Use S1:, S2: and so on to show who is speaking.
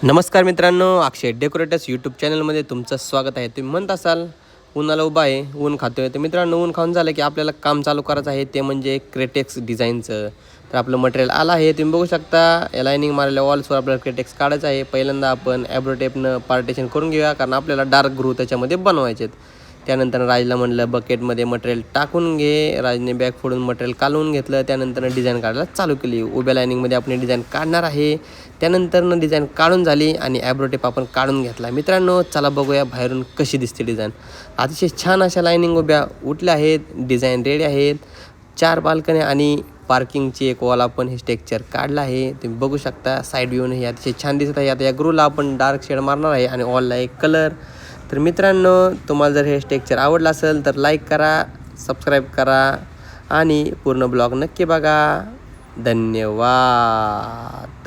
S1: नमस्कार मित्रांनो, अक्षय decorators YouTube चॅनलमध्ये तुमचं स्वागत आहे. तुम्ही म्हणत असाल उन्हाला उभा आहे, ऊन खातोय. तर मित्रांनो, ऊन खाऊन झालं की आपल्याला काम चालू करायचं आहे, ते म्हणजे क्रेटेक्स डिझाईनचं. तर आपलं मटेरियल आलं आहे, तुम्ही बघू शकता. लाईनिंग मारलेल्या वॉल्सवर आपल्याला क्रेटेक्स काढायचं आहे. पहिल्यांदा आपण ॲब्रो टेपनं पार्टेशन करून घेऊया, कारण आपल्याला डार्क ग्रू त्याच्यामध्ये बनवायचे आहेत. त्यानंतर राजला म्हणलं बकेटमध्ये मटेरियल टाकून घे. राजने बॅग फोडून मटेरियल काढून घेतलं. त्यानंतर डिझाईन काढायला चालू केली. उभ्या लाईनिंगमध्ये आपण डिझाईन काढणार आहे. त्यानंतर डिझाईन काढून झाली आणि ॲब्रो टेप आपण काढून घेतला. मित्रांनो, चला बघूया बाहेरून कशी दिसते डिझाईन. अतिशय छान अशा लाईनिंग उभ्या उठल्या आहेत. डिझाईन रेडी आहेत. 4 बाल्कनी आणि पार्किंगची एक वॉल आपण हे स्ट्रक्चर काढलं आहे. तुम्ही बघू शकता. साईड व्ह्यूने हे अतिशय छान दिसत आहे. आता या ग्रूला आपण डार्क शेड मारणार आहे आणि वॉलला एक कलर. तर मित्रांनो, तुम्हाला जर हे स्ट्रक्चर आवडलं असेल तर लाईक करा, सबस्क्राईब करा आणि पूर्ण ब्लॉग नक्की बघा. धन्यवाद.